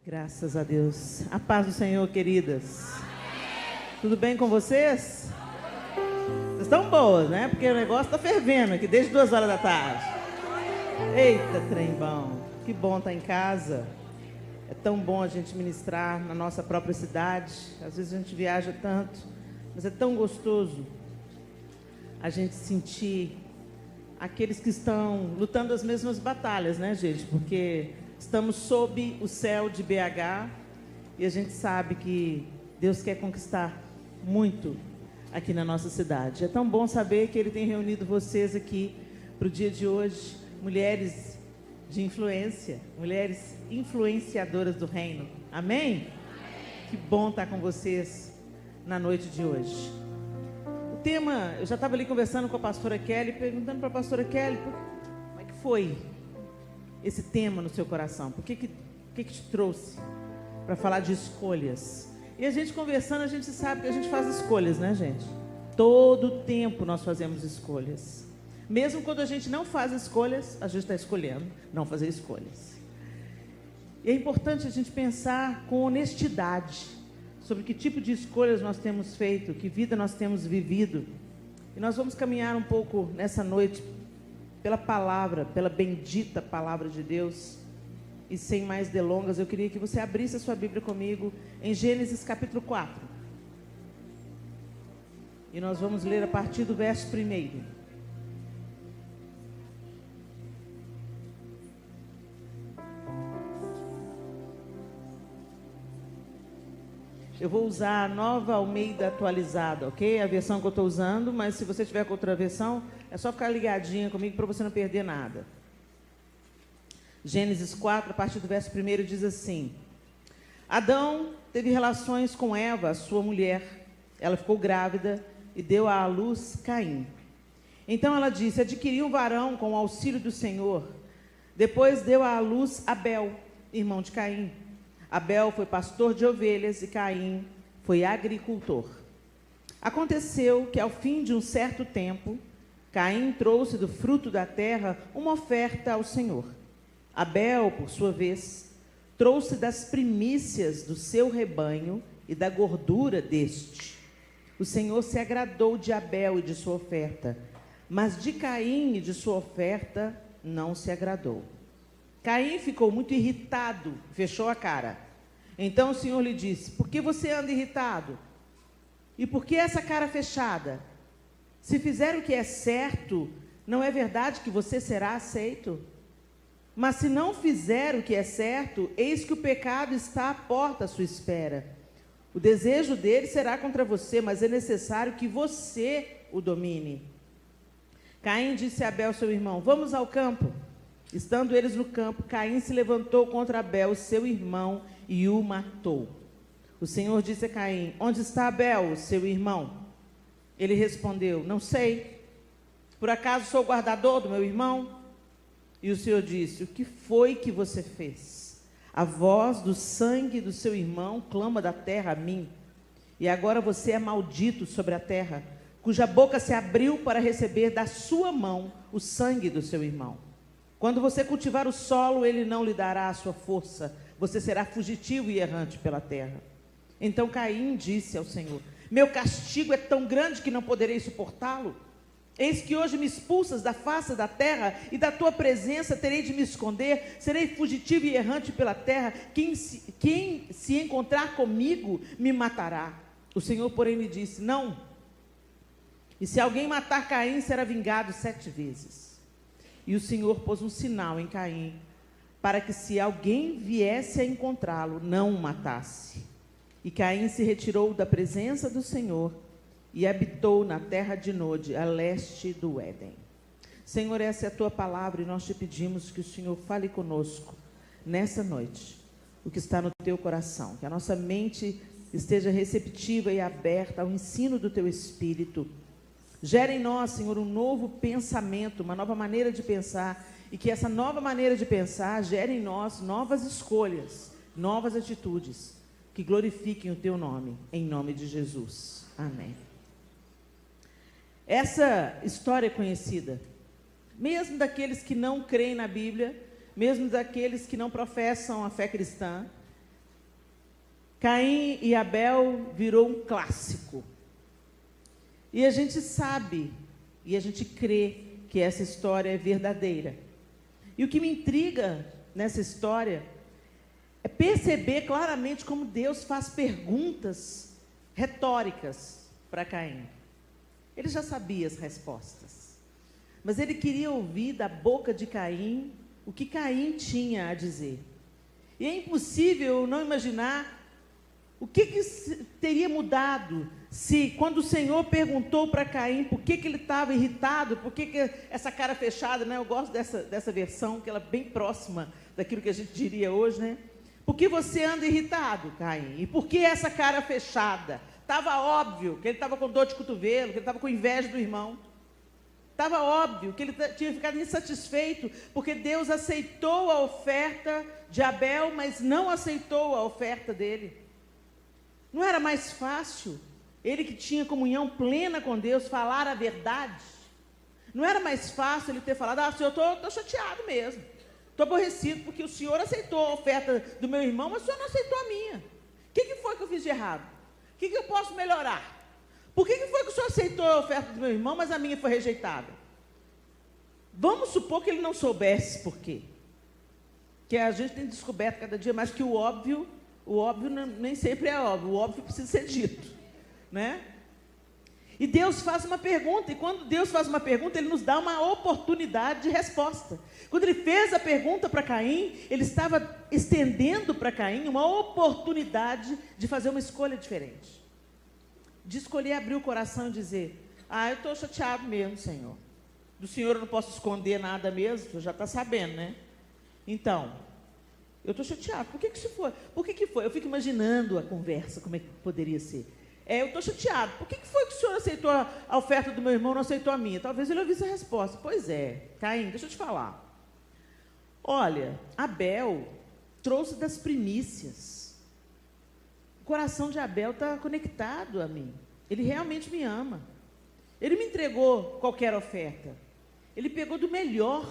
Graças a Deus. A paz do Senhor, queridas. Tudo bem com vocês? Vocês estão boas, né? Porque o negócio está fervendo aqui desde 2 horas da tarde. Eita, trem bom. Que bom estar em casa. É tão bom a gente ministrar na nossa própria cidade. Às vezes a gente viaja tanto, mas é tão gostoso a gente sentir aqueles que estão lutando as mesmas batalhas, né, gente? Porque estamos sob o céu de BH e a gente sabe que Deus quer conquistar muito aqui na nossa cidade. É tão bom saber que Ele tem reunido vocês aqui para o dia de hoje, mulheres de influência, mulheres influenciadoras do reino. Amém? Que bom estar com vocês na noite de hoje. O tema, eu já estava ali conversando com a pastora Kelly, perguntando para a pastora Kelly, como é que foi esse tema no seu coração? Por que te trouxe para falar de escolhas? E a gente conversando, a gente sabe que a gente faz escolhas, né, gente? Todo tempo nós fazemos escolhas. Mesmo quando a gente não faz escolhas, a gente está escolhendo não fazer escolhas. E é importante a gente pensar com honestidade sobre que tipo de escolhas nós temos feito, que vida nós temos vivido. E nós vamos caminhar um pouco nessa noite pela palavra, pela bendita palavra de Deus. E sem mais delongas, eu queria que você abrisse a sua Bíblia comigo em Gênesis capítulo 4. E nós vamos ler a partir do verso 1. Eu vou usar a Nova Almeida atualizada, ok? A versão que eu estou usando, mas se você tiver com outra versão, é só ficar ligadinha comigo para você não perder nada. Gênesis 4, a partir do verso 1, diz assim: Adão teve relações com Eva, sua mulher. Ela ficou grávida e deu à luz Caim. Então ela disse: adquiri um varão com o auxílio do Senhor. Depois deu à luz Abel, irmão de Caim. Abel foi pastor de ovelhas e Caim foi agricultor. Aconteceu que ao fim de um certo tempo, Caim trouxe do fruto da terra uma oferta ao Senhor. Abel, por sua vez, trouxe das primícias do seu rebanho e da gordura deste. O Senhor se agradou de Abel e de sua oferta, mas de Caim e de sua oferta não se agradou. Caim ficou muito irritado, fechou a cara. Então o Senhor lhe disse: por que você anda irritado? E por que essa cara fechada? Se fizer o que é certo, não é verdade que você será aceito? Mas se não fizer o que é certo, eis que o pecado está à porta à sua espera. O desejo dele será contra você, mas é necessário que você o domine. Caim disse a Abel, seu irmão: vamos ao campo. Estando eles no campo, Caim se levantou contra Abel, seu irmão, e o matou. O Senhor disse a Caim: onde está Abel, seu irmão? Ele respondeu: não sei. Por acaso sou guardador do meu irmão? E o Senhor disse: o que foi que você fez? A voz do sangue do seu irmão clama da terra a mim. E agora você é maldito sobre a terra, cuja boca se abriu para receber da sua mão o sangue do seu irmão. Quando você cultivar o solo, ele não lhe dará a sua força. Você será fugitivo e errante pela terra. Então Caim disse ao Senhor: meu castigo é tão grande que não poderei suportá-lo. Eis que hoje me expulsas da face da terra, e da tua presença terei de me esconder. Serei fugitivo e errante pela terra. Quem se encontrar comigo me matará. O Senhor, porém, lhe disse: não. E se alguém matar Caim, será vingado 7 vezes. E o Senhor pôs um sinal em Caim, para que se alguém viesse a encontrá-lo, não o matasse. E Caim se retirou da presença do Senhor e habitou na terra de Nod, a leste do Éden. Senhor, essa é a tua palavra e nós te pedimos que o Senhor fale conosco nessa noite, o que está no teu coração, que a nossa mente esteja receptiva e aberta ao ensino do teu Espírito. Gera em nós, Senhor, um novo pensamento, uma nova maneira de pensar, e que essa nova maneira de pensar gere em nós novas escolhas, novas atitudes, que glorifiquem o teu nome, em nome de Jesus. Amém. Essa história é conhecida, mesmo daqueles que não creem na Bíblia, mesmo daqueles que não professam a fé cristã, Caim e Abel virou um clássico. E a gente sabe, e a gente crê que essa história é verdadeira. E o que me intriga nessa história é perceber claramente como Deus faz perguntas retóricas para Caim. Ele já sabia as respostas, mas ele queria ouvir da boca de Caim o que Caim tinha a dizer. E é impossível não imaginar o que teria mudado se, quando o Senhor perguntou para Caim por que ele estava irritado, por que essa cara fechada, né? Eu gosto dessa versão, que ela é bem próxima daquilo que a gente diria hoje, né? Por que você anda irritado, Caim? E por que essa cara fechada? Estava óbvio que ele estava com dor de cotovelo, que ele estava com inveja do irmão. Estava óbvio que ele tinha ficado insatisfeito, porque Deus aceitou a oferta de Abel, mas não aceitou a oferta dele. Não era mais fácil ele, que tinha comunhão plena com Deus, falar a verdade? Não era mais fácil ele ter falado: Senhor, eu estou chateado mesmo, estou aborrecido, porque o Senhor aceitou a oferta do meu irmão, mas o Senhor não aceitou a minha. O que foi que eu fiz de errado? O que eu posso melhorar? Por que foi que o Senhor aceitou a oferta do meu irmão, mas a minha foi rejeitada? Vamos supor que ele não soubesse por quê. Que a gente tem descoberto cada dia mais que o óbvio nem sempre é óbvio, o óbvio precisa ser dito, né? E Deus faz uma pergunta, e quando Deus faz uma pergunta, Ele nos dá uma oportunidade de resposta. Quando Ele fez a pergunta para Caim, Ele estava estendendo para Caim uma oportunidade de fazer uma escolha diferente. De escolher abrir o coração e dizer: eu estou chateado mesmo, Senhor. Do Senhor eu não posso esconder nada mesmo, você já está sabendo, né? Então, eu estou chateado. Por que isso foi? Por que foi? Eu fico imaginando a conversa, como é que poderia ser. Eu estou chateado. Por que foi que o Senhor aceitou a oferta do meu irmão e não aceitou a minha? Talvez ele ouvisse a resposta. Pois é, Caim, deixa eu te falar. Olha, Abel trouxe das primícias. O coração de Abel está conectado a mim. Ele realmente me ama. Ele me entregou qualquer oferta. Ele pegou do melhor.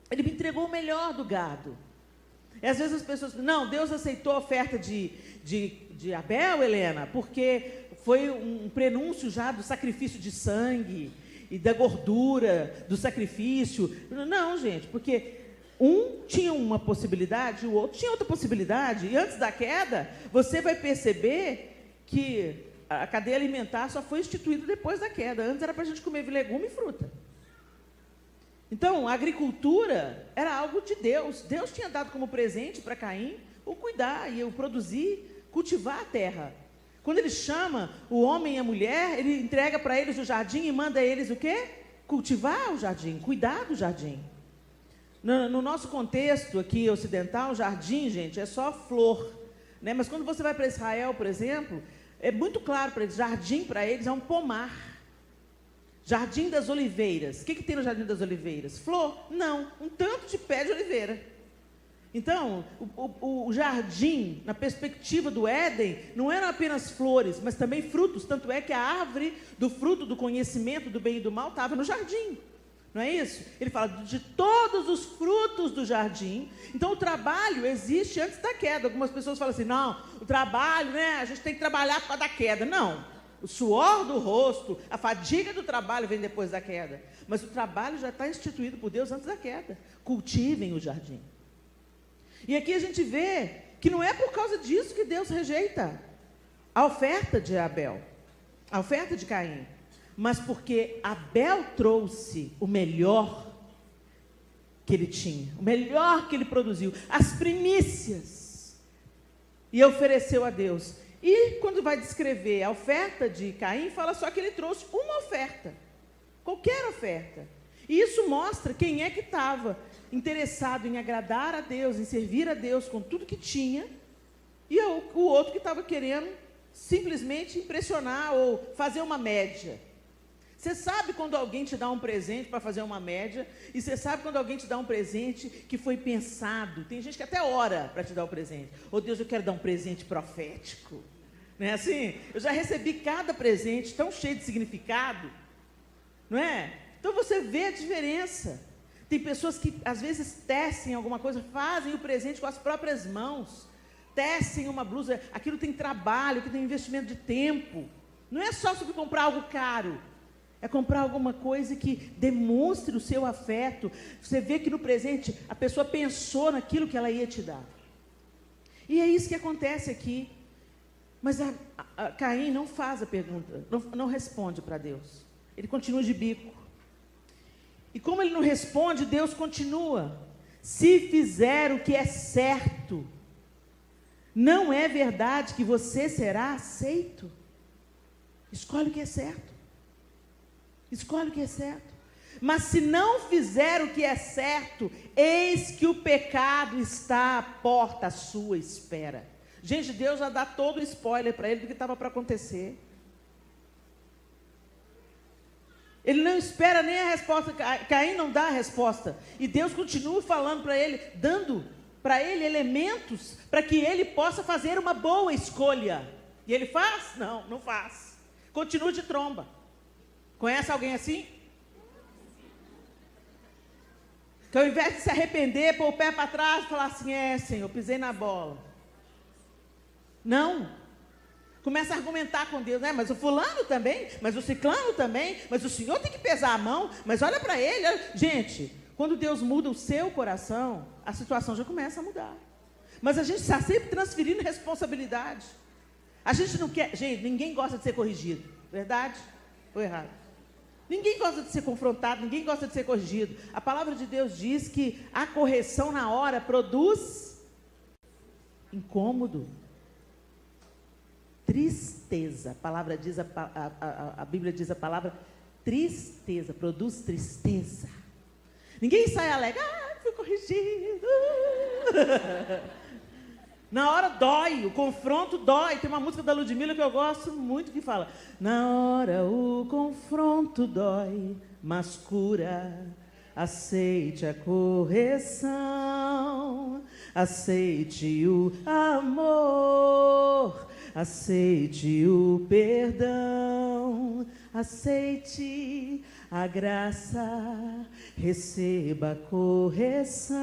Ele me entregou o melhor do gado. E às vezes as pessoas dizem: não, Deus aceitou a oferta de Abel, Helena, porque foi um prenúncio já do sacrifício de sangue e da gordura do sacrifício. Não, gente, porque um tinha uma possibilidade, o outro tinha outra possibilidade. E antes da queda, você vai perceber que a cadeia alimentar só foi instituída depois da queda. Antes era para a gente comer legume e fruta. Então, a agricultura era algo de Deus. Deus tinha dado como presente para Caim o cuidar e o produzir, cultivar a terra. Quando ele chama o homem e a mulher, ele entrega para eles o jardim e manda eles o quê? Cultivar o jardim, cuidar do jardim. No nosso contexto aqui ocidental, o jardim, gente, é só flor, né? Mas quando você vai para Israel, por exemplo, é muito claro para eles, jardim para eles é um pomar. Jardim das Oliveiras. O que tem no Jardim das Oliveiras? Flor? Não, um tanto de pé de oliveira. Então, o jardim, na perspectiva do Éden, não eram apenas flores, mas também frutos. Tanto é que a árvore do fruto do conhecimento do bem e do mal estava no jardim. Não é isso? Ele fala de todos os frutos do jardim. Então, o trabalho existe antes da queda. Algumas pessoas falam assim: não, o trabalho, né? A gente tem que trabalhar para dar queda. Não. O suor do rosto, a fadiga do trabalho vem depois da queda. Mas o trabalho já está instituído por Deus antes da queda. Cultivem o jardim. E aqui a gente vê que não é por causa disso que Deus rejeita a oferta de Abel, a oferta de Caim, mas porque Abel trouxe o melhor que ele tinha, o melhor que ele produziu, as primícias, e ofereceu a Deus. E quando vai descrever a oferta de Caim, fala só que ele trouxe uma oferta, qualquer oferta. E isso mostra quem é que estava interessado em agradar a Deus, em servir a Deus com tudo que tinha, e o outro que estava querendo simplesmente impressionar ou fazer uma média. Você sabe quando alguém te dá um presente para fazer uma média, e você sabe quando alguém te dá um presente que foi pensado. Tem gente que até ora para te dar o presente. Oh Deus, eu quero dar um presente profético. Não é assim? Eu já recebi cada presente tão cheio de significado, não é? Então você vê a diferença. Tem pessoas que às vezes tecem alguma coisa, fazem o presente com as próprias mãos, tecem uma blusa, aquilo tem trabalho, aquilo tem investimento de tempo. Não é só sobre comprar algo caro. É comprar alguma coisa que demonstre o seu afeto. Você vê que no presente a pessoa pensou naquilo que ela ia te dar. E é isso que acontece aqui. Mas Caim não faz a pergunta, não responde para Deus. Ele continua de bico. E como ele não responde, Deus continua. Se fizer o que é certo, não é verdade que você será aceito? Escolhe o que é certo. Escolhe o que é certo. Mas se não fizer o que é certo, eis que o pecado está à porta à sua espera. Gente, Deus já dá todo o spoiler para ele do que estava para acontecer. Ele não espera nem a resposta, Caim não dá a resposta. E Deus continua falando para ele, dando para ele elementos para que ele possa fazer uma boa escolha. E ele faz? Não, não faz. Continua de tromba. Conhece alguém assim? Que ao invés de se arrepender, pôr o pé para trás e falar assim, Senhor, pisei na bola. Não. Começa a argumentar com Deus, mas o fulano também, mas o ciclano também, mas o Senhor tem que pesar a mão, mas olha para ele. Gente, quando Deus muda o seu coração, a situação já começa a mudar. Mas a gente está sempre transferindo responsabilidade. A gente não quer, gente, ninguém gosta de ser corrigido, verdade ou errado? Ninguém gosta de ser confrontado, ninguém gosta de ser corrigido. A palavra de Deus diz que a correção na hora produz incômodo, tristeza. A palavra diz, a Bíblia diz a palavra tristeza, produz tristeza. Ninguém sai alegre, fui corrigido. Na hora dói, o confronto dói. Tem uma música da Ludmilla que eu gosto muito que fala: na hora o confronto dói, mas cura. Aceite a correção, aceite o amor, aceite o perdão, aceite a graça, receba a correção,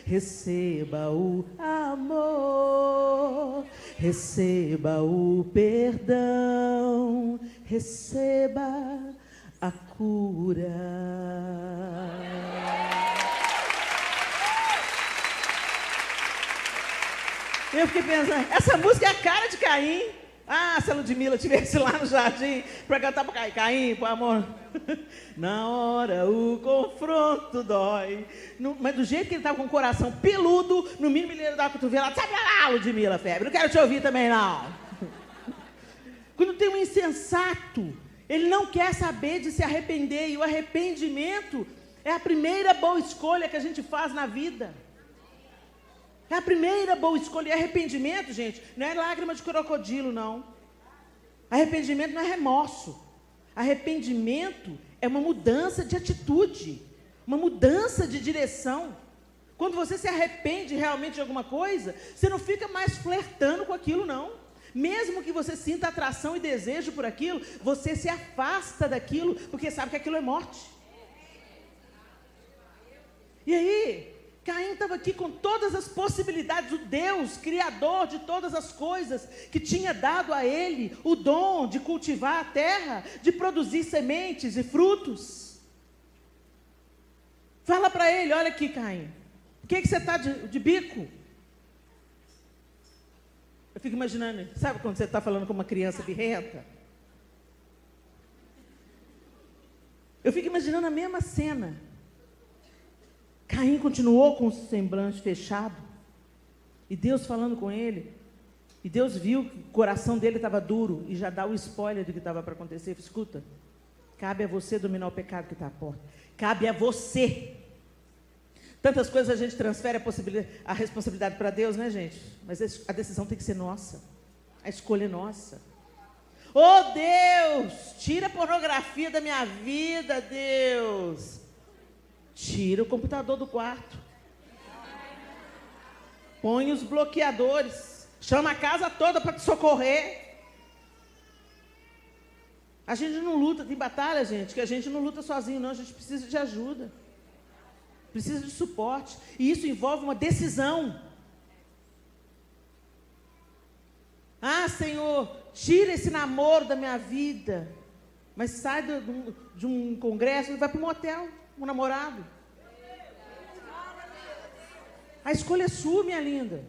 receba o amor, receba o perdão, receba a cura. Eu fiquei pensando, essa música é a cara de Caim. Se a Ludmilla estivesse lá no jardim para cantar para Caim, por amor. Na hora o confronto dói. Mas do jeito que ele estava com o coração peludo, no mínimo ele ia dar a cotovelada. Sai pra lá, Ludmilla, febre. Não quero te ouvir também, não. Quando tem um insensato, ele não quer saber de se arrepender. E o arrependimento é a primeira boa escolha que a gente faz na vida. É a primeira boa escolha. E arrependimento, gente, não é lágrima de crocodilo, não. Arrependimento não é remorso. Arrependimento é uma mudança de atitude, uma mudança de direção. Quando você se arrepende realmente de alguma coisa, você não fica mais flertando com aquilo, não. Mesmo que você sinta atração e desejo por aquilo, você se afasta daquilo, porque sabe que aquilo é morte. E aí, Caim estava aqui com todas as possibilidades, o Deus, Criador de todas as coisas, que tinha dado a ele o dom de cultivar a terra, de produzir sementes e frutos. Fala para ele, olha aqui, Caim, por que você está de bico? Eu fico imaginando, sabe quando você está falando com uma criança birrenta? Eu fico imaginando a mesma cena. Caim continuou com o semblante fechado, e Deus falando com ele, e Deus viu que o coração dele estava duro, e já dá o spoiler do que estava para acontecer. Escuta, cabe a você dominar o pecado que está à porta, cabe a você. Tantas coisas a gente transfere a responsabilidade para Deus, né, gente? Mas a decisão tem que ser nossa, a escolha é nossa. Oh Deus, tira a pornografia da minha vida, Deus. Tira o computador do quarto. Põe os bloqueadores. Chama a casa toda para te socorrer. A gente não luta, tem batalha, gente, que a gente não luta sozinho, não. A gente precisa de ajuda. Precisa de suporte. E isso envolve uma decisão. Ah, Senhor, tira esse namoro da minha vida. Mas sai de um congresso e vai para um motel, um namorado. A escolha é sua, minha linda.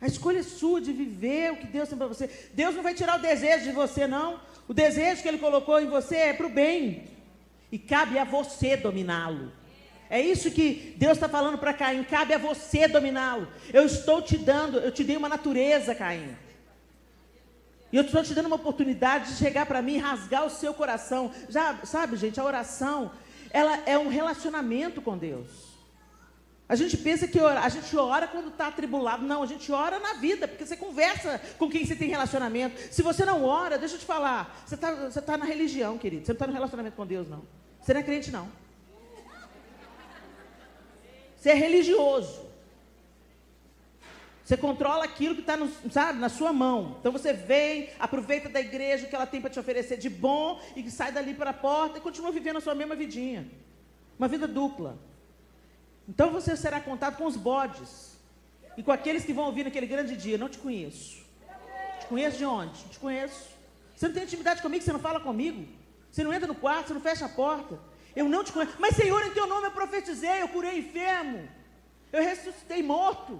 A escolha é sua de viver o que Deus tem para você. Deus não vai tirar o desejo de você, não. O desejo que Ele colocou em você é para o bem. E cabe a você dominá-lo. É isso que Deus está falando para Caim. Cabe a você dominá-lo. Eu te dei uma natureza, Caim. E eu estou te dando uma oportunidade de chegar para mim e rasgar o seu coração. Já sabe, gente, a oração, ela é um relacionamento com Deus. A gente pensa que a gente ora quando está atribulado. Não, a gente ora na vida, porque você conversa com quem você tem relacionamento. Se você não ora, deixa eu te falar, você tá na religião, querido. Você não está no relacionamento com Deus, não. Você não é crente, não. Você é religioso. Você controla aquilo que está, na sua mão. Então você vem, aproveita da igreja o que ela tem para te oferecer de bom e que sai dali para a porta e continua vivendo a sua mesma vidinha. Uma vida dupla. Então você será contado com os bodes e com aqueles que vão ouvir naquele grande dia. Não te conheço. Te conheço de onde? Não te conheço. Você não tem intimidade comigo, você não fala comigo. Você não entra no quarto, você não fecha a porta. Eu não te conheço. Mas, Senhor, em teu nome eu profetizei, eu curei enfermo. Eu ressuscitei morto.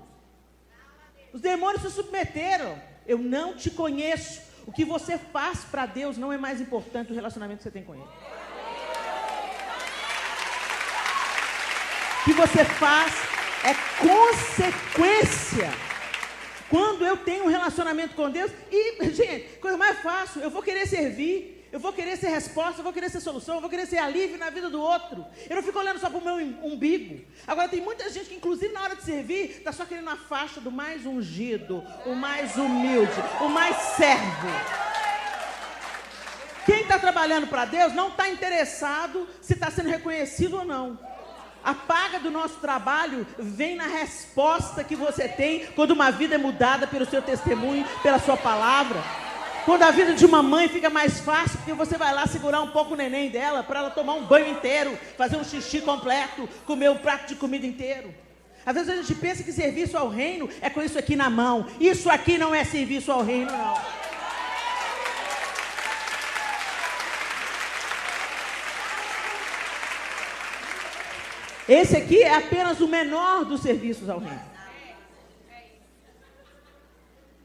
Os demônios se submeteram. Eu não te conheço. O que você faz para Deus não é mais importante do relacionamento que você tem com Ele. O que você faz é consequência. Quando eu tenho um relacionamento com Deus, e, gente, coisa mais fácil, eu vou querer servir, eu vou querer ser resposta, eu vou querer ser solução, eu vou querer ser alívio na vida do outro. Eu não fico olhando só para o meu umbigo. Agora, tem muita gente que, inclusive, na hora de servir, está só querendo a faixa do mais ungido, o mais humilde, o mais servo. Quem está trabalhando para Deus não está interessado se está sendo reconhecido ou não. A paga do nosso trabalho vem na resposta que você tem quando uma vida é mudada pelo seu testemunho, pela sua palavra. Quando a vida de uma mãe fica mais fácil, porque você vai lá segurar um pouco o neném dela para ela tomar um banho inteiro, fazer um xixi completo, comer um prato de comida inteiro. Às vezes a gente pensa que serviço ao reino é com isso aqui na mão. Isso aqui não é serviço ao reino, não. Esse aqui é apenas o menor dos serviços ao reino.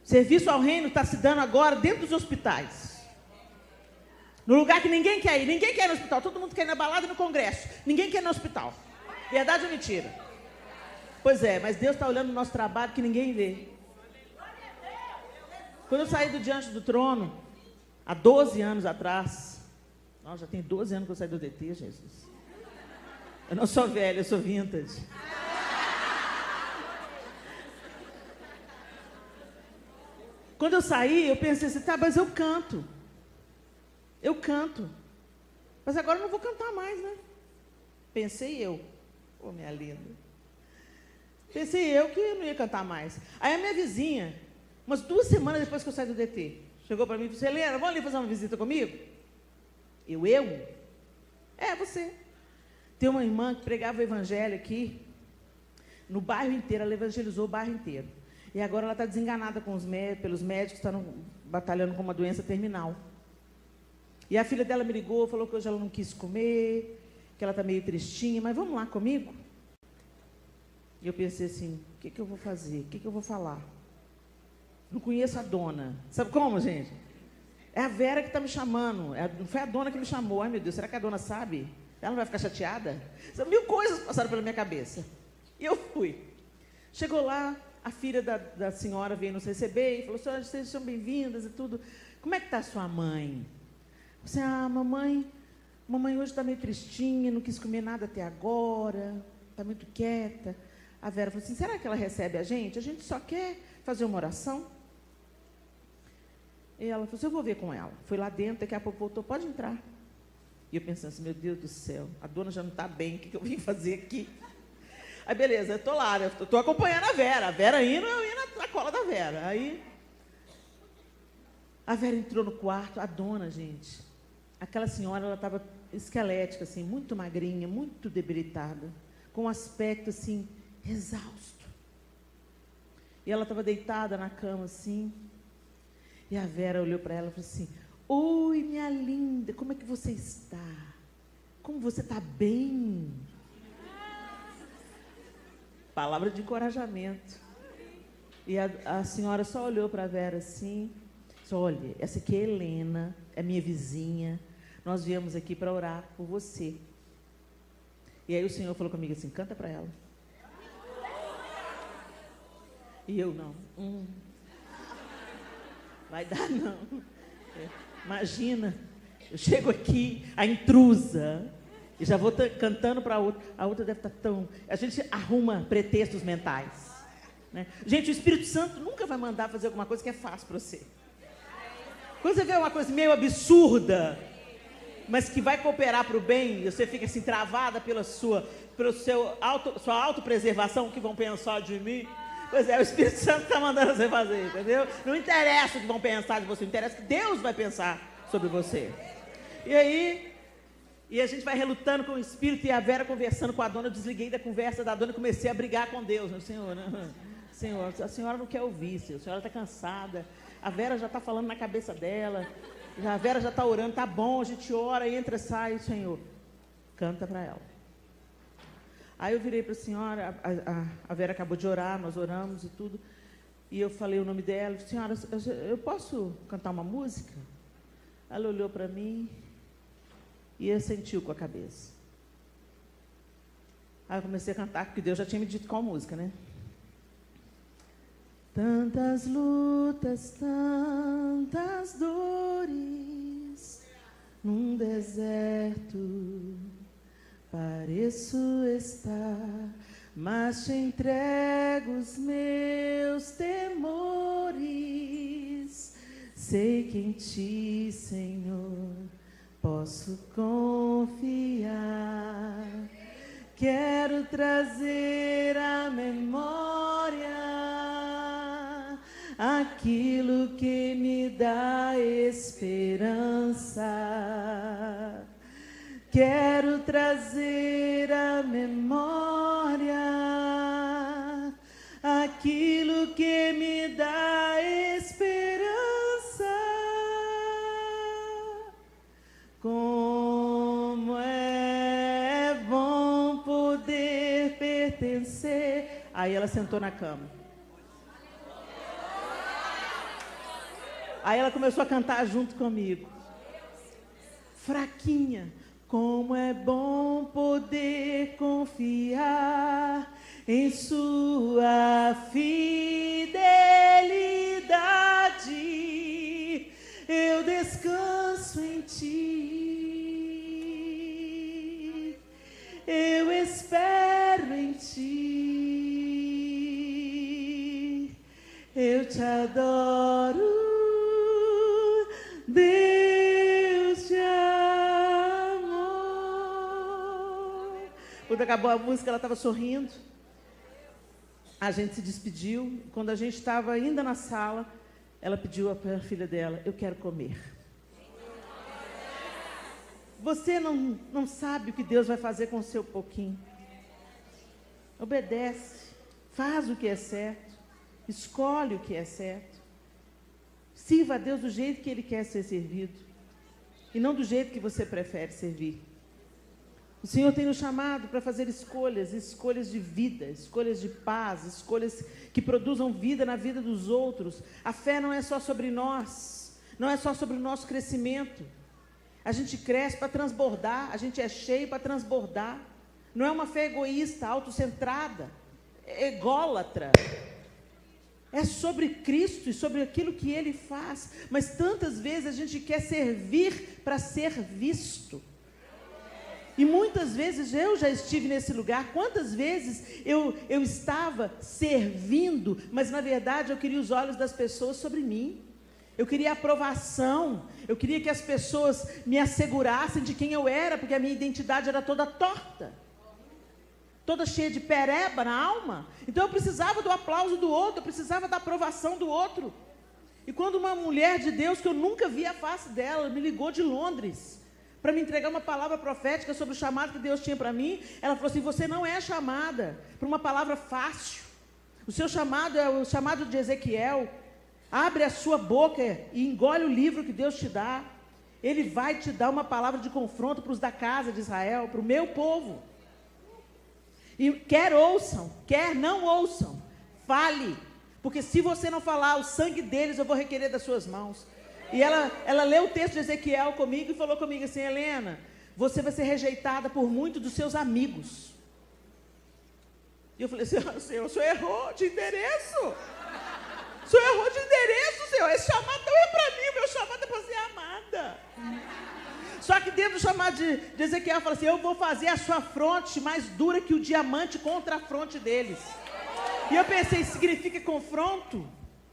Serviço ao reino está se dando agora dentro dos hospitais. No lugar que ninguém quer ir. Ninguém quer ir no hospital. Todo mundo quer ir na balada e no congresso. Ninguém quer ir no hospital. Verdade ou mentira? Pois é, mas Deus está olhando o nosso trabalho que ninguém vê. Quando eu saí do diante do trono, há 12 anos atrás, já tem 12 anos que eu saí do DT, Jesus. Eu não sou velha, eu sou vintage. Quando eu saí, eu pensei assim, tá, mas eu canto. Eu canto. Mas agora eu não vou cantar mais, né? Pensei eu. Ô, minha linda. Pensei eu que eu não ia cantar mais. Aí a minha vizinha, umas 2 semanas depois que eu saí do DT, chegou para mim e disse, Helena, vamos ali fazer uma visita comigo? Eu? É, você. Tem uma irmã que pregava o evangelho aqui, no bairro inteiro, ela evangelizou o bairro inteiro. E agora ela está desenganada pelos médicos, está batalhando com uma doença terminal. E a filha dela me ligou, falou que hoje ela não quis comer, que ela está meio tristinha, mas vamos lá comigo? E eu pensei assim, o que eu vou fazer? O que eu vou falar? Não conheço a dona. Sabe como, gente? É a Vera que está me chamando, não foi a dona que me chamou. Ai, meu Deus, será que a dona sabe? Ela não vai ficar chateada? 1000 coisas passaram pela minha cabeça. E eu fui. Chegou lá, a filha da senhora veio nos receber e falou, senhora, vocês são bem-vindas e tudo. Como é que está a sua mãe? Eu disse, mamãe hoje está meio tristinha, não quis comer nada até agora, está muito quieta. A Vera falou assim, será que ela recebe a gente? A gente só quer fazer uma oração. E ela falou assim, eu vou ver com ela. Fui lá dentro, daqui a pouco voltou, pode entrar. E eu pensando assim, meu Deus do céu, a dona já não está bem, o que eu vim fazer aqui? Aí beleza, eu estou lá, eu estou acompanhando a Vera indo, eu ia na cola da Vera. Aí a Vera entrou no quarto, a dona, gente, aquela senhora, ela estava esquelética, assim, muito magrinha, muito debilitada, com um aspecto assim, exausto. E ela estava deitada na cama assim. E a Vera olhou para ela e falou assim: oi, minha linda, como é que você está? Como você está bem? Palavra de encorajamento. E a senhora só olhou para a Vera assim, disse: olha, essa aqui é Helena, é minha vizinha, nós viemos aqui para orar por você. E aí o Senhor falou comigo assim: canta para ela. E eu não. Vai dar não. Imagina, eu chego aqui, a intrusa, e já vou cantando para a outra. A outra deve estar tão... A gente arruma pretextos mentais, né? Gente, o Espírito Santo nunca vai mandar fazer alguma coisa que é fácil para você. Quando você vê uma coisa meio absurda, mas que vai cooperar para o bem, e você fica assim travada sua autopreservação, o que vão pensar de mim. Pois é, o Espírito Santo está mandando você fazer, entendeu? Não interessa o que vão pensar de você, interessa o que Deus vai pensar sobre você. E aí, a gente vai relutando com o Espírito, e a Vera conversando com a dona, eu desliguei da conversa da dona e comecei a brigar com Deus. Senhor, a senhora não quer ouvir, a senhora está cansada, a Vera já está falando na cabeça dela, a Vera já está orando, tá bom, a gente ora, entra, sai, Senhor, canta para ela. Aí eu virei para a senhora, a Vera acabou de orar, nós oramos e tudo, e eu falei o nome dela: senhora, eu posso cantar uma música? Ela olhou para mim e assentiu com a cabeça. Aí eu comecei a cantar, porque Deus já tinha me dito qual música, né? Tantas lutas, tantas dores, num deserto pareço estar, mas te entrego os meus temores. Sei que em ti, Senhor, posso confiar. Quero trazer à memória aquilo que me dá esperança. Quero trazer à memória aquilo que me dá esperança. Como é bom poder pertencer. Aí ela sentou na cama. Aí ela começou a cantar junto comigo. Fraquinha. Como é bom poder confiar em sua fidelidade. Eu descanso em ti. Eu espero em ti. Eu te adoro, Deus te amou. Quando acabou a música, ela estava sorrindo. A gente se despediu. Quando a gente estava ainda na sala, ela pediu para a filha dela: eu quero comer. Você não sabe o que Deus vai fazer com o seu pouquinho. Obedece, faz o que é certo, escolhe o que é certo. Sirva a Deus do jeito que Ele quer ser servido, e não do jeito que você prefere servir. O Senhor tem nos chamado para fazer escolhas de vida, escolhas de paz, escolhas que produzam vida na vida dos outros. A fé não é só sobre nós, não é só sobre o nosso crescimento. A gente cresce para transbordar, a gente é cheio para transbordar. Não é uma fé egoísta, autocentrada, ególatra. É sobre Cristo e sobre aquilo que Ele faz. Mas tantas vezes a gente quer servir para ser visto. E muitas vezes eu já estive nesse lugar. Quantas vezes eu estava servindo, mas na verdade eu queria os olhos das pessoas sobre mim. Eu queria aprovação. Eu queria que as pessoas me assegurassem de quem eu era, porque a minha identidade era toda torta, toda cheia de pereba na alma. Então eu precisava do aplauso do outro, eu precisava da aprovação do outro. E quando uma mulher de Deus, que eu nunca vi a face dela, me ligou de Londres para me entregar uma palavra profética sobre o chamado que Deus tinha para mim, ela falou assim: você não é chamada para uma palavra fácil, O seu chamado é o chamado de Ezequiel. Abre a sua boca e engole o livro que Deus te dá. Ele vai te dar uma palavra de confronto para os da casa de Israel, para o meu povo. E quer ouçam, quer não ouçam, fale. Porque se você não falar, o sangue deles eu vou requerer das suas mãos. E ela leu o texto de Ezequiel comigo e falou comigo assim: Helena, você vai ser rejeitada por muitos dos seus amigos. E eu falei: Senhor, o senhor errou de endereço. O senhor errou de endereço, Senhor. Esse chamado não é para mim, o meu chamado é para ser amada. Só que dentro do chamado de Ezequiel, fala assim: eu vou fazer a sua fronte mais dura que o diamante contra a fronte deles. E eu pensei: significa confronto?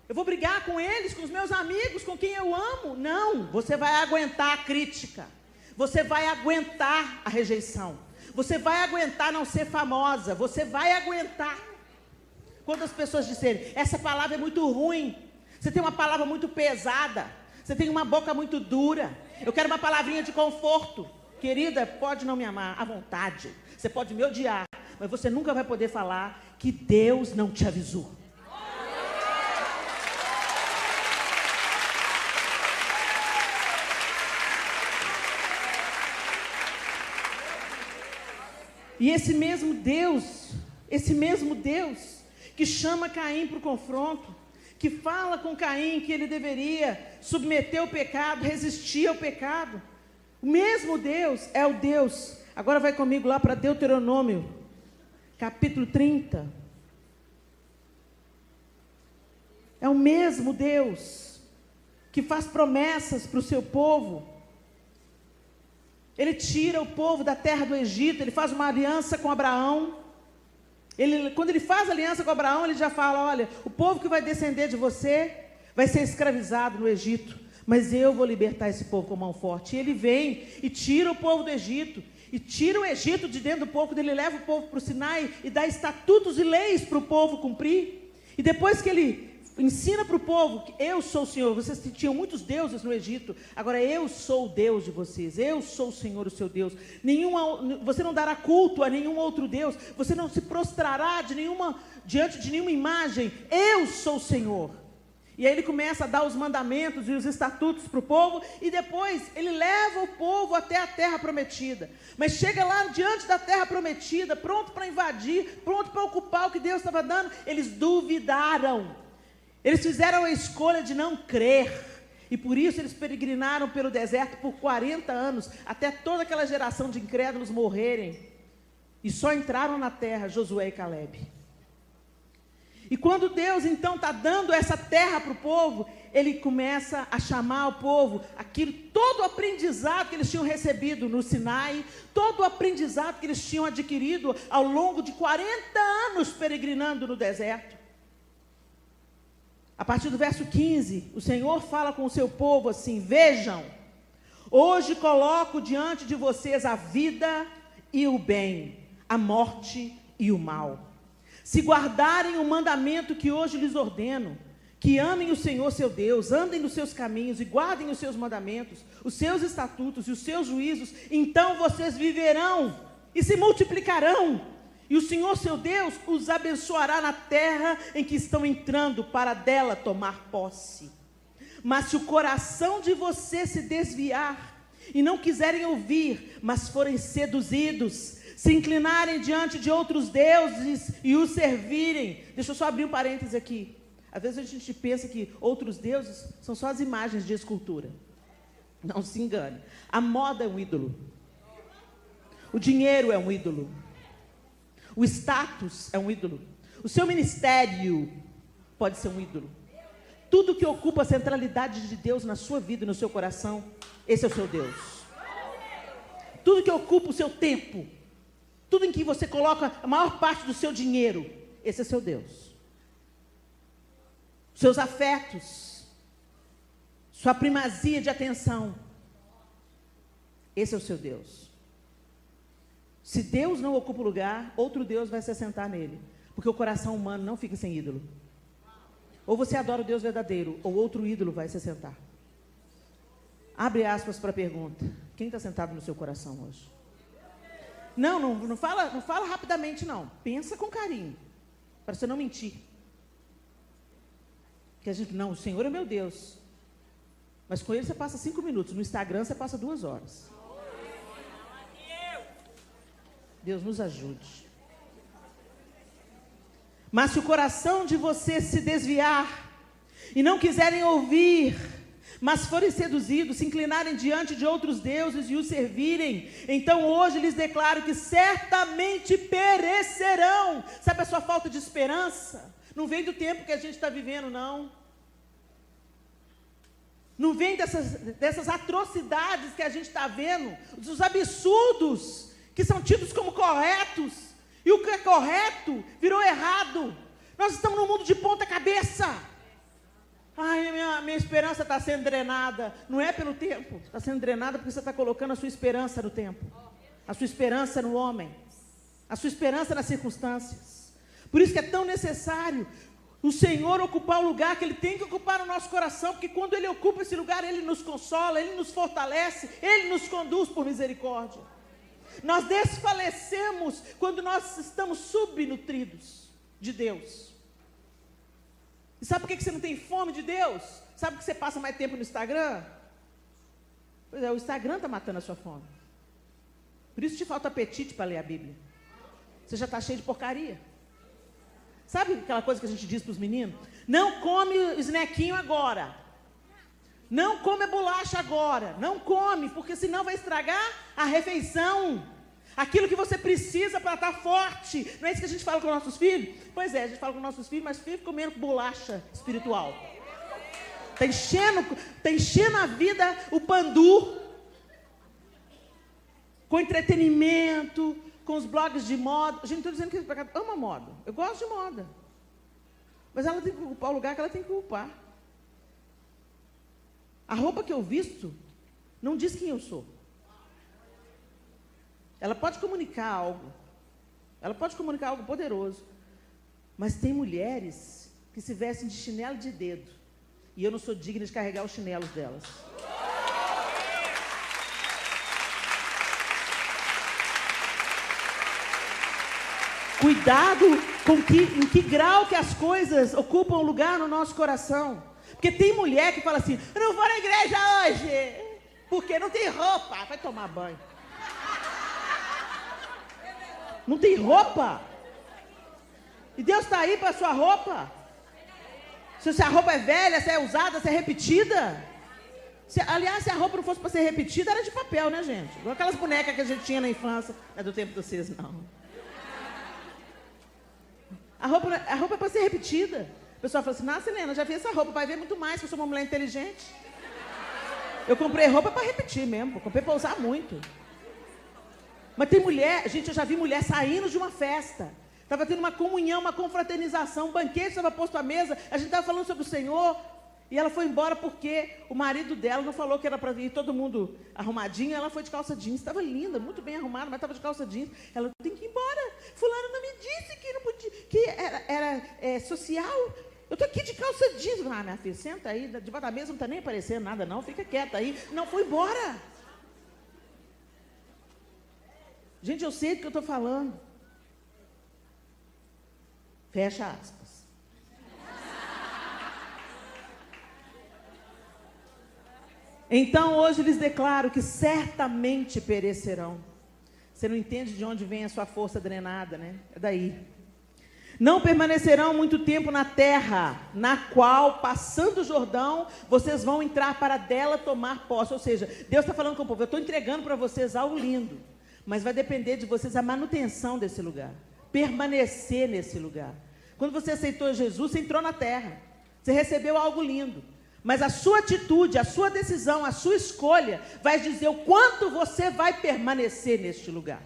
Eu vou brigar com eles, com os meus amigos, com quem eu amo? Não, você vai aguentar a crítica. Você vai aguentar a rejeição. Você vai aguentar não ser famosa. Você vai aguentar. Quando as pessoas disserem: essa palavra é muito ruim, você tem uma palavra muito pesada, você tem uma boca muito dura, eu quero uma palavrinha de conforto. Querida, pode não me amar à vontade, você pode me odiar, mas você nunca vai poder falar que Deus não te avisou. E esse mesmo Deus que chama Caim para o confronto, que fala com Caim que ele deveria submeter o pecado, resistir ao pecado, o mesmo Deus é o Deus. Agora vai comigo lá para Deuteronômio, capítulo 30. É o mesmo Deus que faz promessas para o seu povo. Ele tira o povo da terra do Egito, ele faz uma aliança com Abraão. Quando ele faz aliança com Abraão, ele já fala: olha, o povo que vai descender de você vai ser escravizado no Egito, mas eu vou libertar esse povo com mão forte. E ele vem e tira o povo do Egito, e tira o Egito de dentro do povo dele, leva o povo para o Sinai e dá estatutos e leis para o povo cumprir. E depois que ele ensina para o povo que eu sou o Senhor, vocês tinham muitos deuses no Egito, agora eu sou o Deus de vocês, eu sou o Senhor, o seu Deus. Você não dará culto a nenhum outro Deus, você não se prostrará diante de nenhuma imagem, eu sou o Senhor. E aí ele começa a dar os mandamentos e os estatutos para o povo, e depois ele leva o povo até a terra prometida. Mas chega lá diante da terra prometida, pronto para invadir, pronto para ocupar o que Deus estava dando, eles duvidaram. Eles fizeram a escolha de não crer, e por isso eles peregrinaram pelo deserto por 40 anos, até toda aquela geração de incrédulos morrerem, e só entraram na terra Josué e Calebe. E quando Deus então está dando essa terra para o povo, Ele começa a chamar o povo, todo o aprendizado que eles tinham recebido no Sinai, todo o aprendizado que eles tinham adquirido ao longo de 40 anos peregrinando no deserto. A partir do verso 15, o Senhor fala com o seu povo assim: vejam, hoje coloco diante de vocês a vida e o bem, a morte e o mal. Se guardarem o mandamento que hoje lhes ordeno, que amem o Senhor seu Deus, andem nos seus caminhos e guardem os seus mandamentos, os seus estatutos e os seus juízos, então vocês viverão e se multiplicarão. E o Senhor seu Deus os abençoará na terra em que estão entrando, para dela tomar posse. Mas se o coração de vocês se desviar e não quiserem ouvir, mas forem seduzidos, se inclinarem diante de outros deuses e os servirem. Deixa eu só abrir um parêntese aqui. Às vezes a gente pensa que outros deuses são só as imagens de escultura. Não se engane. A moda é um ídolo. O dinheiro é um ídolo. O status é um ídolo. O seu ministério pode ser um ídolo. Tudo que ocupa a centralidade de Deus na sua vida e no seu coração, esse é o seu Deus. Tudo que ocupa o seu tempo, tudo em que você coloca a maior parte do seu dinheiro, esse é seu Deus. Seus afetos, sua primazia de atenção, esse é o seu Deus. Se Deus não ocupa o lugar, outro Deus vai se assentar nele. Porque o coração humano não fica sem ídolo. Ou você adora o Deus verdadeiro, ou outro ídolo vai se assentar. Abre aspas para a pergunta: quem está sentado no seu coração hoje? Não fala rapidamente não. Pensa com carinho, para você não mentir. Que a gente, não, o Senhor é meu Deus. Mas com Ele você passa 5 minutos. No Instagram você passa 2 horas. Deus nos ajude. Mas se o coração de vocês se desviar e não quiserem ouvir, mas forem seduzidos, se inclinarem diante de outros deuses e os servirem, então hoje lhes declaro que certamente perecerão. Sabe a sua falta de esperança? Não vem do tempo que a gente está vivendo, não. Não vem dessas atrocidades que a gente está vendo, dos absurdos que são tidos como corretos, e o que é correto virou errado. Nós estamos num mundo de ponta cabeça. Ai, minha esperança está sendo drenada. Não é pelo tempo, está sendo drenada porque você está colocando a sua esperança no tempo, a sua esperança no homem, a sua esperança nas circunstâncias. Por isso que é tão necessário o Senhor ocupar o lugar que Ele tem que ocupar no nosso coração, porque quando Ele ocupa esse lugar, Ele nos consola, Ele nos fortalece, Ele nos conduz por misericórdia. Nós desfalecemos quando nós estamos subnutridos de Deus. E sabe por que você não tem fome de Deus? Sabe por que você passa mais tempo no Instagram? Pois é, o Instagram está matando a sua fome. Por isso te falta apetite para ler a Bíblia. Você já está cheio de porcaria. Sabe aquela coisa que a gente diz para os meninos? Não come o snequinho agora. Não come a bolacha agora. Não come, porque senão vai estragar a refeição. Aquilo que você precisa para estar forte. Não é isso que a gente fala com nossos filhos? Pois é, a gente fala com nossos filhos, mas fica comendo bolacha espiritual. Está enchendo a vida o pandu. Com entretenimento, com os blogs de moda. Gente, estou dizendo que esse pecado ama moda. Eu gosto de moda. Mas ela tem que ocupar o lugar que ela tem que ocupar. A roupa que eu visto não diz quem eu sou. Ela pode comunicar algo. Ela pode comunicar algo poderoso. Mas tem mulheres que se vestem de chinelo de dedo. E eu não sou digna de carregar os chinelos delas. Cuidado com em que grau que as coisas ocupam lugar no nosso coração. Porque tem mulher que fala assim, eu não vou na igreja hoje, porque não tem roupa. Vai tomar banho. Não tem roupa. E Deus está aí para a sua roupa. Se a roupa é velha, se é usada, se é repetida. Aliás, se a roupa não fosse para ser repetida, era de papel, né, gente? Igual aquelas bonecas que a gente tinha na infância. Não é do tempo de vocês, não. A roupa é para ser repetida. O pessoal fala assim, nossa, Helena, já vi essa roupa, vai ver muito mais, que eu sou uma mulher inteligente. Eu comprei roupa para repetir mesmo, eu comprei para usar muito. Mas tem mulher, gente, eu já vi mulher saindo de uma festa. Estava tendo uma comunhão, uma confraternização, um banquete estava posto à mesa, a gente estava falando sobre o Senhor, e ela foi embora porque o marido dela não falou que era para ir todo mundo arrumadinho, ela foi de calça jeans, estava linda, muito bem arrumada, mas estava de calça jeans. Ela tem que ir embora, fulano não me disse que não podia, que era social. Eu estou aqui de calça jeans. Ah, minha filha, senta aí, debaixo da mesa não está nem aparecendo nada não, fica quieta aí. Não, foi embora. Gente, eu sei do que eu estou falando. Fecha aspas. Então, hoje lhes declaro que certamente perecerão. Você não entende de onde vem a sua força drenada, né? É daí. Não permanecerão muito tempo na terra, na qual, passando o Jordão, vocês vão entrar para dela tomar posse. Ou seja, Deus está falando com o povo, eu estou entregando para vocês algo lindo, mas vai depender de vocês a manutenção desse lugar, permanecer nesse lugar. Quando você aceitou Jesus, você entrou na terra, você recebeu algo lindo, mas a sua atitude, a sua decisão, a sua escolha vai dizer o quanto você vai permanecer neste lugar.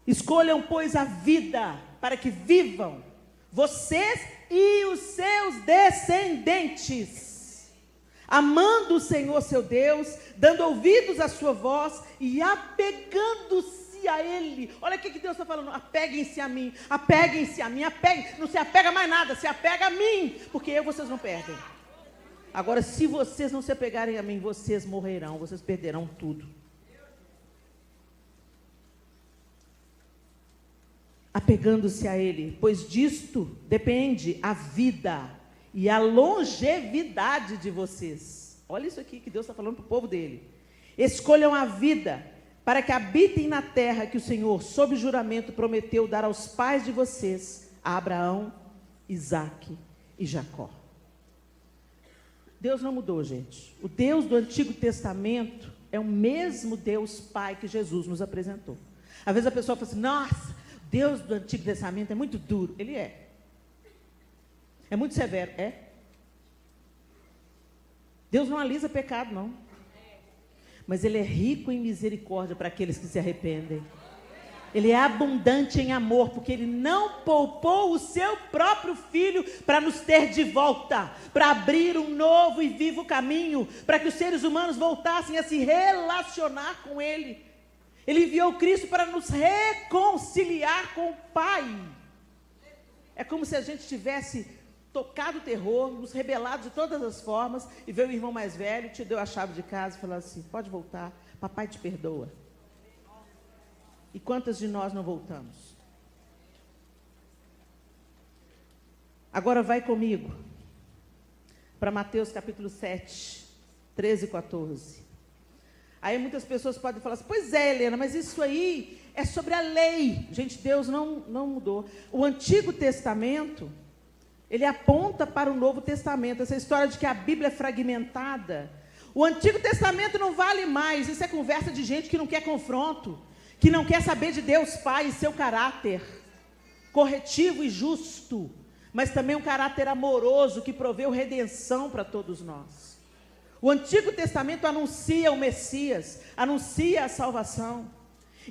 Escolham, pois, a vida, para que vivam, vocês e os seus descendentes, amando o Senhor seu Deus, dando ouvidos à sua voz e apegando-se a Ele. Olha o que Deus está falando, apeguem-se a mim, não se apega mais nada, se apega a mim, porque vocês não perdem. Agora, se vocês não se apegarem a mim, vocês morrerão, vocês perderão tudo. apegando-se a Ele, pois disto depende a vida e a longevidade de vocês. Olha isso aqui que Deus está falando para o povo dele. Escolham a vida para que habitem na terra que o Senhor, sob juramento, prometeu dar aos pais de vocês, a Abraão, Isaque e Jacó. Deus não mudou, gente. O Deus do Antigo Testamento é o mesmo Deus Pai que Jesus nos apresentou. Às vezes a pessoa fala assim, nossa, Deus do Antigo Testamento é muito duro. Ele é. É muito severo. É. Deus não alisa pecado, não. Mas Ele é rico em misericórdia para aqueles que se arrependem. Ele é abundante em amor, porque Ele não poupou o seu próprio Filho para nos ter de volta, para abrir um novo e vivo caminho, para que os seres humanos voltassem a se relacionar com Ele. Ele enviou Cristo para nos reconciliar com o Pai. É como se a gente tivesse tocado o terror, nos rebelado de todas as formas, e veio o irmão mais velho, te deu a chave de casa e falou assim, pode voltar, papai te perdoa. E quantas de nós não voltamos? Agora vai comigo para Mateus capítulo 7, 13 e 14. Aí muitas pessoas podem falar assim, pois é, Helena, mas isso aí é sobre a lei. Gente, Deus não mudou. O Antigo Testamento, ele aponta para o Novo Testamento. Essa história de que a Bíblia é fragmentada. O Antigo Testamento não vale mais. Isso é conversa de gente que não quer confronto, que não quer saber de Deus Pai e seu caráter corretivo e justo, mas também um caráter amoroso que proveu redenção para todos nós. O Antigo Testamento anuncia o Messias, anuncia a salvação.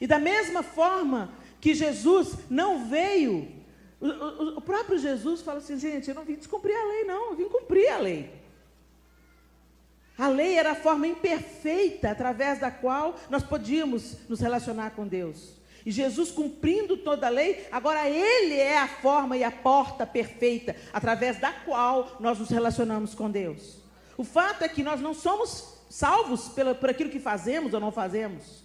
E da mesma forma que Jesus não veio, o próprio Jesus fala assim, gente, eu não vim descumprir a lei não, eu vim cumprir a lei. A lei era a forma imperfeita através da qual nós podíamos nos relacionar com Deus. E Jesus, cumprindo toda a lei, agora Ele é a forma e a porta perfeita através da qual nós nos relacionamos com Deus. O fato é que nós não somos salvos por aquilo que fazemos ou não fazemos,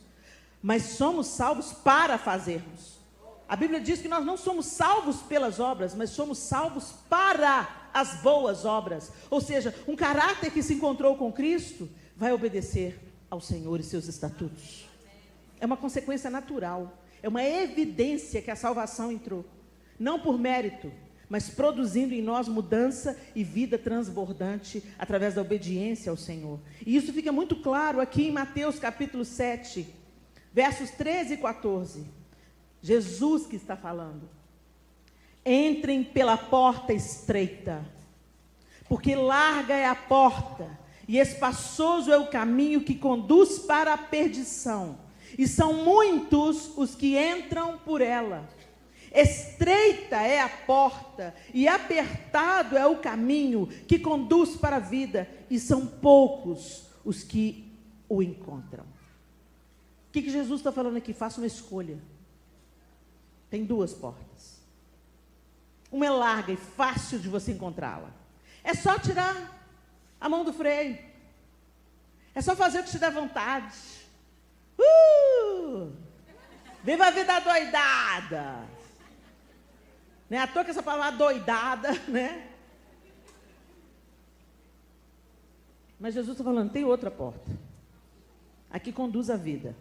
mas somos salvos para fazermos. A Bíblia diz que nós não somos salvos pelas obras, mas somos salvos para as boas obras. Ou seja, um caráter que se encontrou com Cristo vai obedecer ao Senhor e seus estatutos. É uma consequência natural, é uma evidência que a salvação entrou. Não por mérito, mas produzindo em nós mudança e vida transbordante através da obediência ao Senhor. E isso fica muito claro aqui em Mateus capítulo 7, versos 13 e 14. Jesus que está falando. Entrem pela porta estreita, porque larga é a porta e espaçoso é o caminho que conduz para a perdição, e são muitos os que entram por ela. Estreita é a porta e apertado é o caminho que conduz para a vida, e são poucos os que o encontram. O que Jesus está falando aqui? Faça uma escolha. Tem duas portas. Uma é larga e fácil de você encontrá-la. É só tirar a mão do freio. É só fazer o que te dá vontade. Viva a vida doidada. Não é à toa que essa palavra doidada, né? Mas Jesus está falando, tem outra porta. Aqui conduz a vida.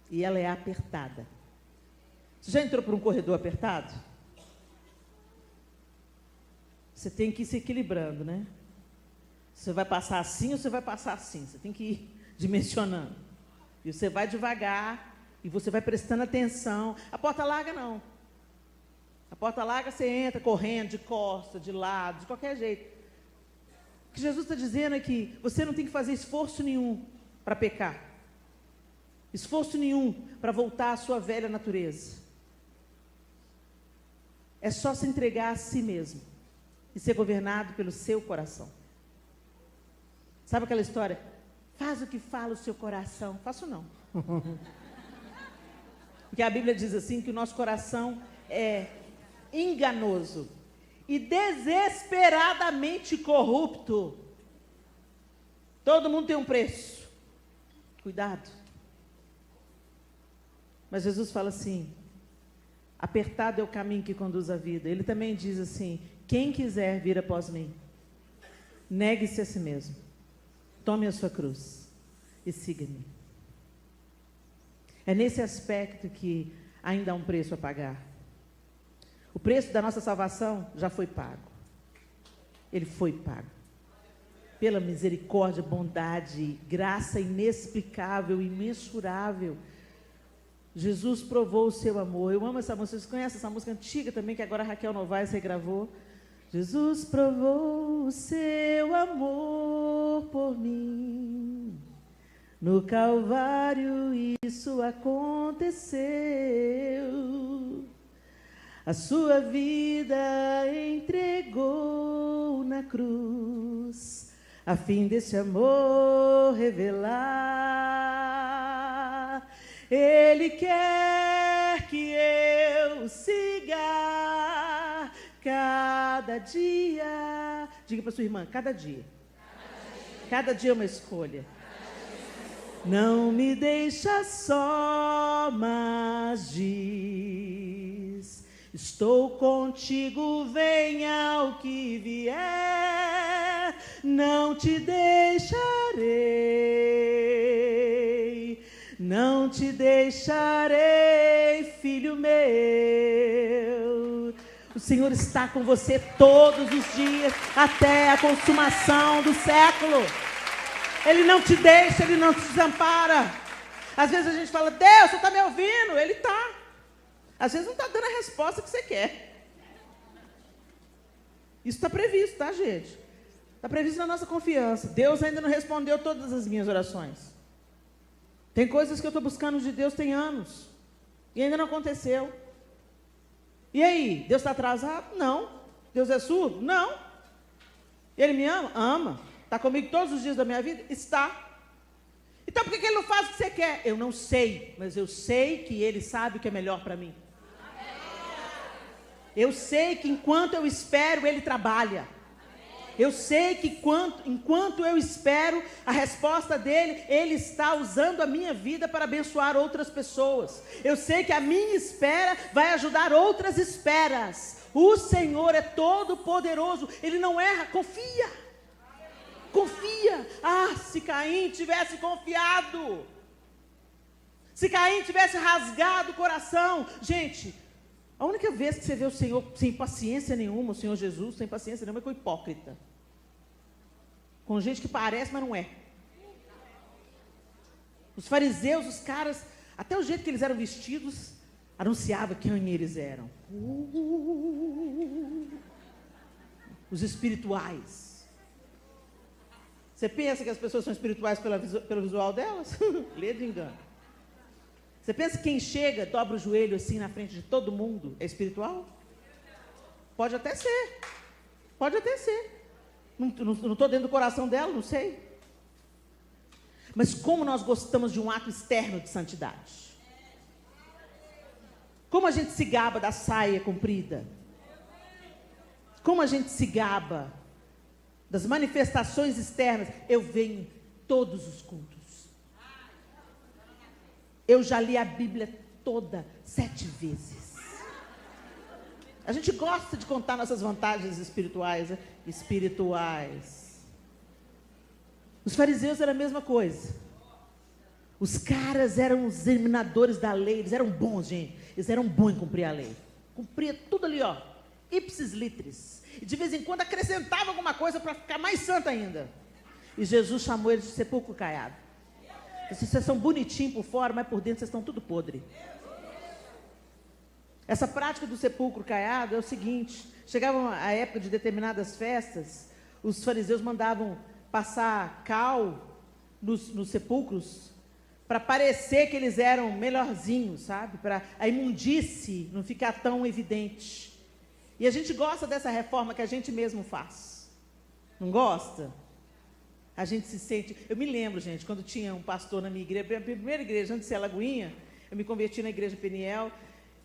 E ela é apertada. Você já entrou por um corredor apertado? Você tem que ir se equilibrando, né? Você vai passar assim ou você vai passar assim? Você tem que ir dimensionando. E você vai devagar, e você vai prestando atenção. A porta larga não. A porta larga você entra correndo, de costa, de lado, de qualquer jeito. O que Jesus está dizendo é que você não tem que fazer esforço nenhum para pecar. Esforço nenhum para voltar à sua velha natureza. É só se entregar a si mesmo e ser governado pelo seu coração. Sabe aquela história? Faz o que fala o seu coração. Faço não. Porque a Bíblia diz assim que o nosso coração é enganoso e desesperadamente corrupto. Todo mundo tem um preço. Cuidado. Mas Jesus fala assim, Apertado é o caminho que conduz à vida. Ele também diz assim: quem quiser vir após mim, negue-se a si mesmo, tome a sua cruz e siga-me. É nesse aspecto que ainda há um preço a pagar. O preço da nossa salvação já foi pago. Ele foi pago. Pela misericórdia, bondade, graça inexplicável, imensurável. Jesus provou o seu amor. Eu amo essa música. Vocês conhecem essa música antiga também, que agora a Raquel Novaes regravou? Jesus provou o seu amor por mim. No Calvário isso aconteceu. A sua vida entregou na cruz, a fim desse amor revelar. Ele quer que eu siga cada dia. Diga para sua irmã: cada dia. Cada dia é uma escolha. Não me deixa só, mas diz: estou contigo, venha o que vier, não te deixarei, não te deixarei, filho meu. O Senhor está com você todos os dias, até a consumação do século. Ele não te deixa, Ele não te desampara. Às vezes a gente fala: Deus, você está me ouvindo? Ele está. Às vezes não está dando a resposta que você quer. Isso está previsto, tá, gente? Está previsto na nossa confiança. Deus ainda não respondeu todas as minhas orações. Tem coisas que eu estou buscando de Deus tem anos. E ainda não aconteceu. E aí? Deus está atrasado? Não. Deus é surdo? Não. Ele me ama? Ama. Está comigo todos os dias da minha vida? Está. Então por que Ele não faz o que você quer? Eu não sei, mas eu sei que Ele sabe o que é melhor para mim. Eu sei que enquanto eu espero, Ele trabalha. Eu sei que enquanto eu espero a resposta dEle, Ele está usando a minha vida para abençoar outras pessoas. Eu sei que a minha espera vai ajudar outras esperas. O Senhor é todo poderoso, Ele não erra, confia. Confia. Ah, se Caim tivesse confiado. Se Caim tivesse rasgado o coração. Gente, a única vez que você vê o Senhor sem paciência nenhuma, o Senhor Jesus sem paciência nenhuma, é com hipócrita. Com gente que parece, mas não é. Os fariseus, os caras, até o jeito que eles eram vestidos, anunciava quem eles eram. Os espirituais. Você pensa que as pessoas são espirituais pelo visual delas? Lê de engano. Você pensa que quem chega, dobra o joelho assim na frente de todo mundo, é espiritual? Pode até ser. Pode até ser. Não estou dentro do coração dela, não sei. Mas como nós gostamos de um ato externo de santidade. Como a gente se gaba da saia comprida. Como a gente se gaba das manifestações externas. Eu venho em todos os cultos. Eu já li a Bíblia toda 7 vezes. A gente gosta de contar nossas vantagens espirituais, né? Espirituais. Os fariseus eram a mesma coisa. Os caras eram os examinadores da lei. Eles eram bons, gente. Eles eram bons em cumprir a lei. Cumpria tudo ali, ó. Ipsis litris. E de vez em quando acrescentava alguma coisa para ficar mais santo ainda. E Jesus chamou eles de sepulcro caiado. Vocês são bonitinhos por fora, mas por dentro vocês estão tudo podre. Essa prática do sepulcro caiado é o seguinte: chegava a época de determinadas festas, os fariseus mandavam passar cal nos sepulcros para parecer que eles eram melhorzinhos, sabe? Para a imundície não ficar tão evidente. E a gente gosta dessa reforma que a gente mesmo faz. Não gosta? A gente se sente... Eu me lembro, gente, quando tinha um pastor na minha igreja, a primeira igreja, antes de ser Lagoinha, eu me converti na igreja Peniel,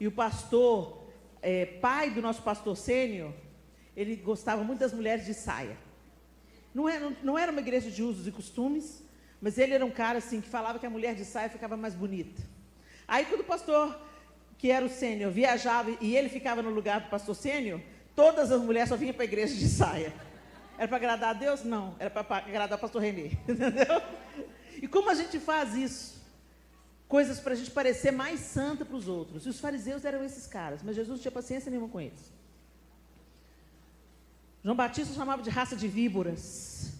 e o pastor, pai do nosso pastor sênior, ele gostava muito das mulheres de saia. Não era uma igreja de usos e costumes, mas ele era um cara assim, que falava que a mulher de saia ficava mais bonita. Aí quando o pastor que era o sênior, viajava e ele ficava no lugar do pastor sênior, todas as mulheres só vinham para a igreja de saia. Era para agradar a Deus? Não. Era para agradar o pastor Renê. Entendeu? E como a gente faz isso? Coisas para a gente parecer mais santa para os outros. E os fariseus eram esses caras, mas Jesus não tinha paciência nenhuma com eles. João Batista chamava de raça de víboras,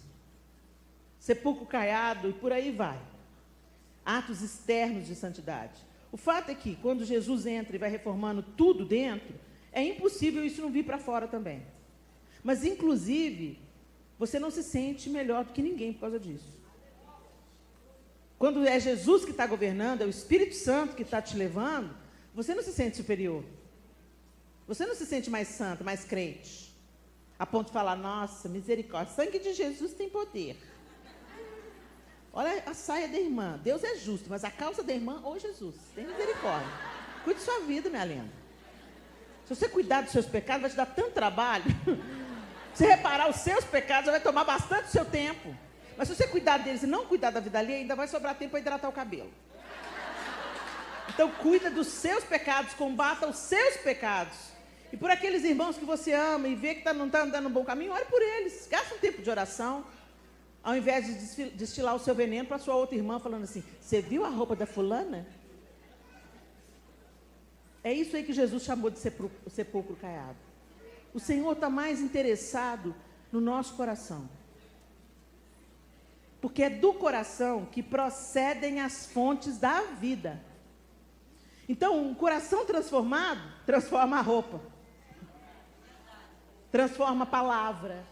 sepulcro caiado e por aí vai. Atos externos de santidade. O fato é que quando Jesus entra e vai reformando tudo dentro, é impossível isso não vir para fora também. Mas, inclusive, você não se sente melhor do que ninguém por causa disso. Quando é Jesus que está governando, é o Espírito Santo que está te levando, você não se sente superior. Você não se sente mais santo, mais crente. A ponto de falar, nossa, misericórdia, sangue de Jesus tem poder. Olha a saia da irmã, Deus é justo, mas a calça da irmã, ô Jesus, tem misericórdia. Cuide de sua vida, minha linda. Se você cuidar dos seus pecados, vai te dar tanto trabalho. Se reparar os seus pecados, vai tomar bastante do seu tempo. Mas se você cuidar deles e não cuidar da vida ali, ainda vai sobrar tempo para hidratar o cabelo. Então, cuida dos seus pecados, combata os seus pecados. E por aqueles irmãos que você ama e vê que não está andando no bom caminho, ore por eles. Gasta um tempo de oração, ao invés de destilar o seu veneno para a sua outra irmã, falando assim, você viu a roupa da fulana? É isso aí que Jesus chamou de sepulcro caiado. O Senhor está mais interessado no nosso coração. Porque é do coração que procedem as fontes da vida. Então, um coração transformado, transforma a roupa. Transforma a palavra.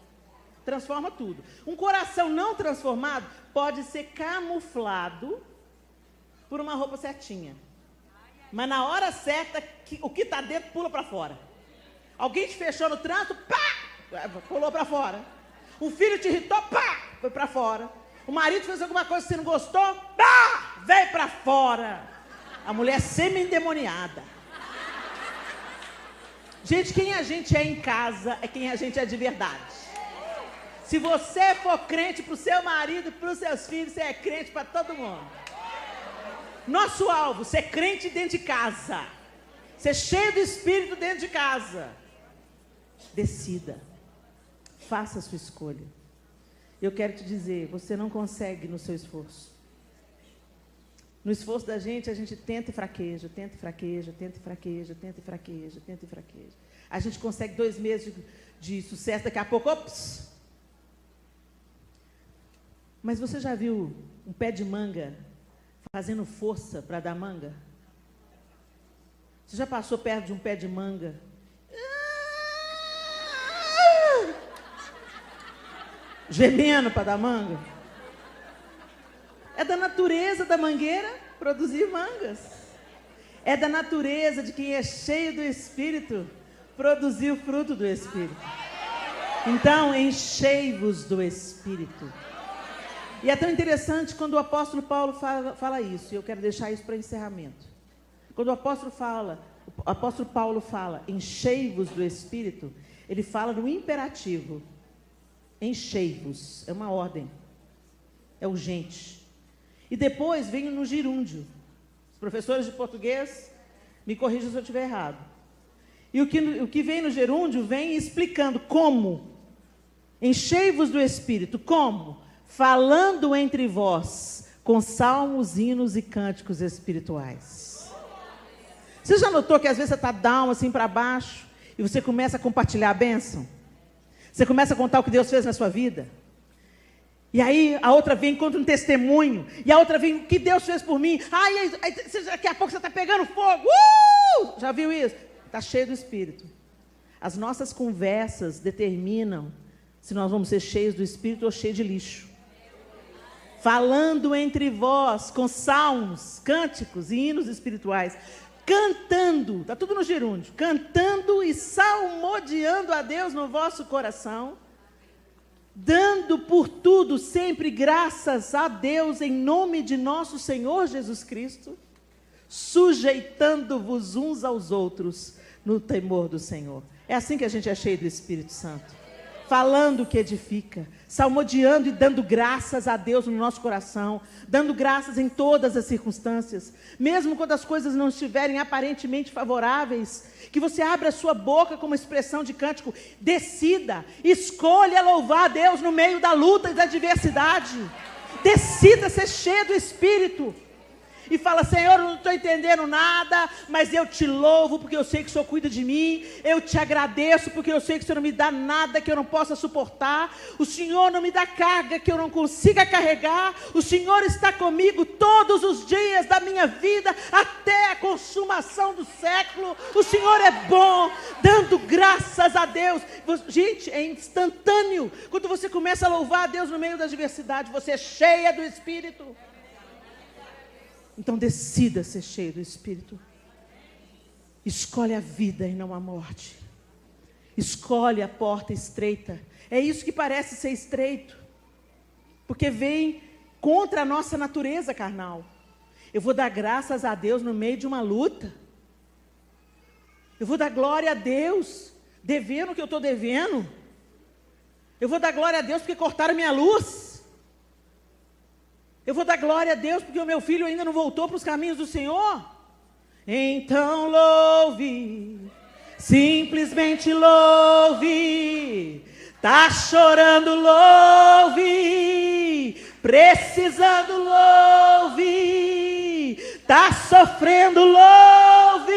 Transforma tudo. Um coração não transformado pode ser camuflado por uma roupa certinha. Mas na hora certa, o que está dentro pula para fora. Alguém te fechou no trânsito, pá! Pulou para fora. Um filho te irritou, pá! Foi para fora. O marido fez alguma coisa que você não gostou, pá! Veio para fora. A mulher semi-endemoniada. Gente, quem a gente é em casa é quem a gente é de verdade. Se você for crente para o seu marido e para os seus filhos, você é crente para todo mundo. Nosso alvo, ser crente dentro de casa. Ser cheio do Espírito dentro de casa. Decida. Faça a sua escolha. Eu quero te dizer, você não consegue no seu esforço. No esforço da gente, a gente tenta e fraqueja, tenta e fraqueja, tenta e fraqueja, tenta e fraqueja, tenta e fraqueja. A gente consegue 2 meses de sucesso, daqui a pouco, ops! Mas você já viu um pé de manga fazendo força para dar manga? Você já passou perto de um pé de manga? Gemendo para dar manga? É da natureza da mangueira produzir mangas. É da natureza de quem é cheio do Espírito produzir o fruto do Espírito. Então, enchei-vos do Espírito. E é tão interessante quando o apóstolo Paulo fala isso, e eu quero deixar isso para encerramento. Quando o apóstolo Paulo fala, enchei-vos do Espírito, ele fala no imperativo. Enchei-vos, é uma ordem, é urgente. E depois vem no gerúndio. Os professores de português, me corrijam se eu estiver errado. E o que vem no gerúndio, vem explicando como. Enchei-vos do Espírito, como? Falando entre vós, com salmos, hinos e cânticos espirituais. Você já notou que às vezes você está down, assim para baixo, e você começa a compartilhar a bênção? Você começa a contar o que Deus fez na sua vida? E aí a outra vem, conta um testemunho, e a outra vem, o que Deus fez por mim? Aí daqui a pouco você está pegando fogo. Já viu isso? Está cheio do Espírito. As nossas conversas determinam se nós vamos ser cheios do Espírito ou cheios de lixo. Falando entre vós, com salmos, cânticos e hinos espirituais, cantando, está tudo no gerúndio, cantando e salmodiando a Deus no vosso coração, dando por tudo sempre graças a Deus em nome de nosso Senhor Jesus Cristo, sujeitando-vos uns aos outros no temor do Senhor. É assim que a gente é cheio do Espírito Santo. falando o que edifica, salmodiando e dando graças a Deus no nosso coração, dando graças em todas as circunstâncias, mesmo quando as coisas não estiverem aparentemente favoráveis, que você abra a sua boca como expressão de cântico, decida, escolha louvar a Deus no meio da luta e da adversidade, decida ser cheio do Espírito, e fala: Senhor, eu não estou entendendo nada, mas eu te louvo porque eu sei que o Senhor cuida de mim, eu te agradeço porque eu sei que o Senhor não me dá nada que eu não possa suportar, o Senhor não me dá carga que eu não consiga carregar, o Senhor está comigo todos os dias da minha vida, até a consumação do século, o Senhor é bom, dando graças a Deus. Gente, é instantâneo, quando você começa a louvar a Deus no meio da adversidade, você é cheia do Espírito. Então decida ser cheio do Espírito. Escolhe a vida e não a morte. Escolhe a porta estreita. É isso que parece ser estreito, porque vem contra a nossa natureza carnal. Eu vou dar graças a Deus no meio de uma luta. Eu vou dar glória a Deus devendo o que eu estou devendo. Eu vou dar glória a Deus porque cortaram minha luz. Eu vou dar glória a Deus porque o meu filho ainda não voltou para os caminhos do Senhor. Então louve, simplesmente louve. Tá chorando, louve. Precisando, louve. Tá sofrendo, louve.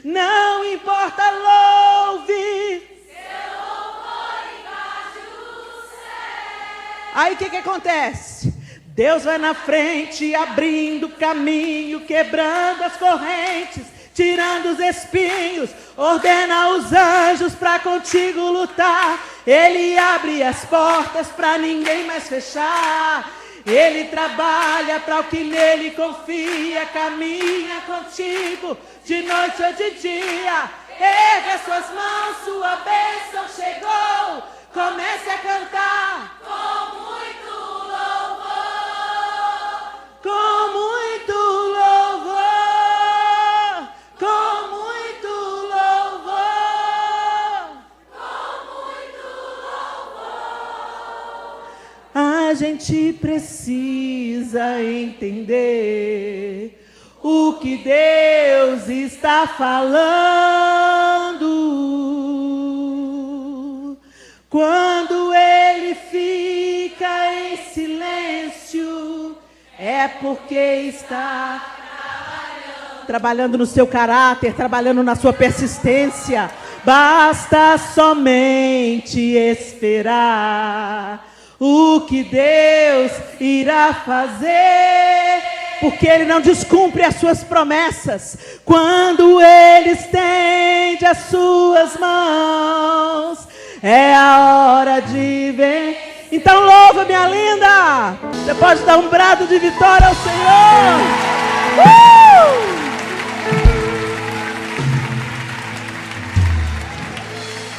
Não importa, louve. Seu louvor embaixo do céu. Aí o que acontece? Deus vai na frente, abrindo caminho, quebrando as correntes, tirando os espinhos, ordena os anjos para contigo lutar. Ele abre as portas para ninguém mais fechar. Ele trabalha para o que nele confia, caminha contigo de noite ou de dia. Erga suas mãos, sua bênção chegou. Comece a cantar com muito louvor. Com muito louvor, com muito louvor, com muito louvor. A gente precisa entender o que Deus está falando. Quando Ele fica em silêncio, é porque está trabalhando no seu caráter, trabalhando na sua persistência. Basta somente esperar o que Deus irá fazer, porque Ele não descumpre as suas promessas. Quando Ele estende as suas mãos, é a hora de vencer. Então louva, minha linda. Você pode dar um brado de vitória ao Senhor.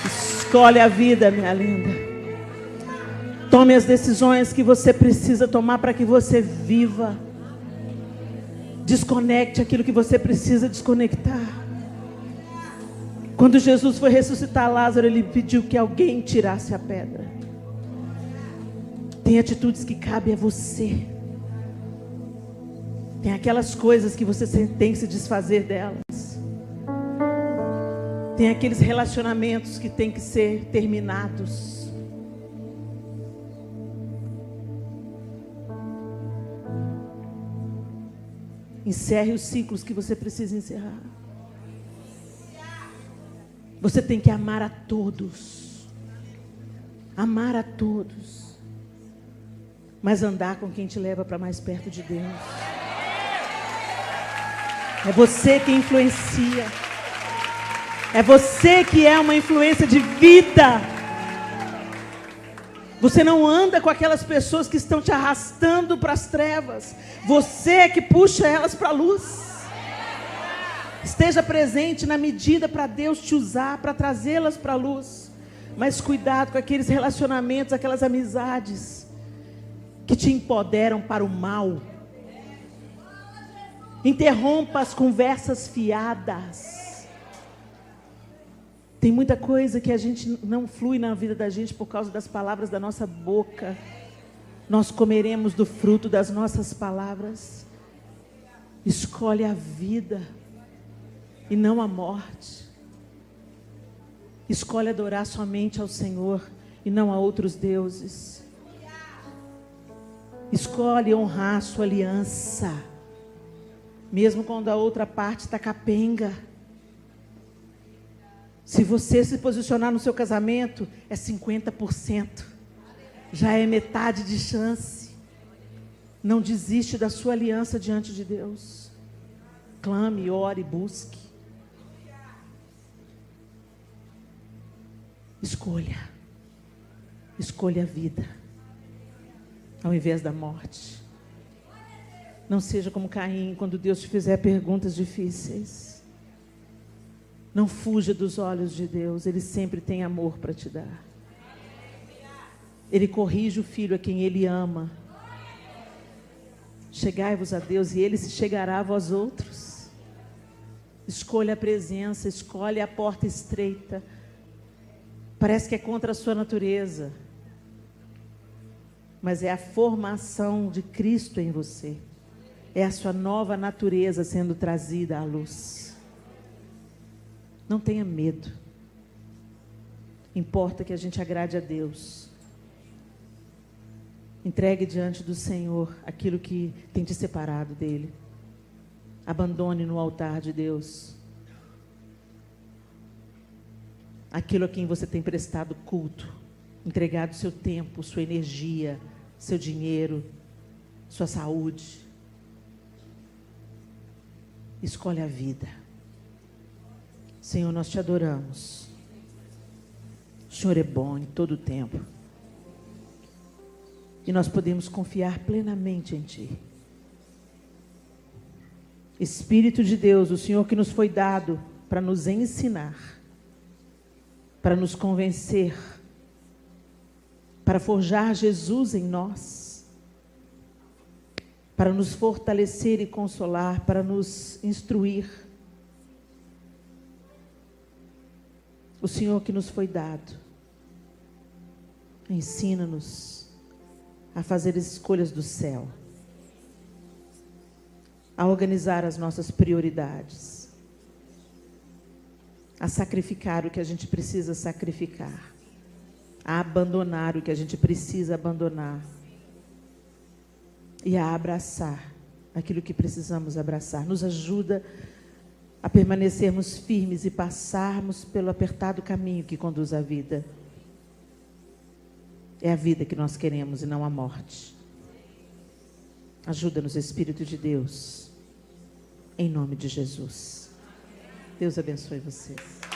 Escolhe a vida, minha linda. Tome as decisões que você precisa tomar para que você viva. Desconecte aquilo que você precisa desconectar. Quando Jesus foi ressuscitar Lázaro, Ele pediu que alguém tirasse a pedra. Tem atitudes que cabem a você. Tem aquelas coisas que você tem que se desfazer delas. Tem aqueles relacionamentos que tem que ser terminados. Encerre os ciclos que você precisa encerrar. Você tem que amar a todos. Amar a todos. Mas andar com quem te leva para mais perto de Deus. É você que influencia. É você que é uma influência de vida. Você não anda com aquelas pessoas que estão te arrastando para as trevas. Você é que puxa elas para a luz. Esteja presente na medida para Deus te usar, para trazê-las para a luz. Mas cuidado com aqueles relacionamentos, aquelas amizades que te empoderam para o mal. Interrompa as conversas fiadas. Tem muita coisa que a gente não flui na vida da gente por causa das palavras da nossa boca. Nós comeremos do fruto das nossas palavras. Escolhe a vida e não a morte. Escolhe adorar somente ao Senhor e não a outros deuses. Escolhe honrar a sua aliança, mesmo quando a outra parte está capenga. Se você se posicionar no seu casamento, é 50%. Já é metade de chance. Não desiste da sua aliança diante de Deus. Clame, ore, busque. Escolha. Escolha a vida, ao invés da morte. Não seja como Caim, quando Deus te fizer perguntas difíceis. Não fuja dos olhos de Deus, Ele sempre tem amor para te dar. Ele corrige o filho a quem Ele ama. Chegai-vos a Deus e Ele se chegará a vós outros. Escolha a presença, escolhe a porta estreita. Parece que é contra a sua natureza, mas é a formação de Cristo em você. É a sua nova natureza sendo trazida à luz. Não tenha medo. Importa que a gente agrade a Deus. Entregue diante do Senhor aquilo que tem te separado dEle. Abandone no altar de Deus aquilo a quem você tem prestado culto, entregado seu tempo, sua energia, seu dinheiro, sua saúde. Escolhe a vida. Senhor, nós te adoramos. O Senhor é bom em todo o tempo. E nós podemos confiar plenamente em Ti. Espírito de Deus, o Senhor que nos foi dado para nos ensinar, para nos convencer, para forjar Jesus em nós, para nos fortalecer e consolar, para nos instruir. O Senhor que nos foi dado, ensina-nos a fazer as escolhas do céu, a organizar as nossas prioridades, a sacrificar o que a gente precisa sacrificar, a abandonar o que a gente precisa abandonar e a abraçar aquilo que precisamos abraçar. Nos ajuda a permanecermos firmes e passarmos pelo apertado caminho que conduz à vida. É a vida que nós queremos e não a morte. Ajuda-nos, Espírito de Deus, em nome de Jesus. Deus abençoe vocês.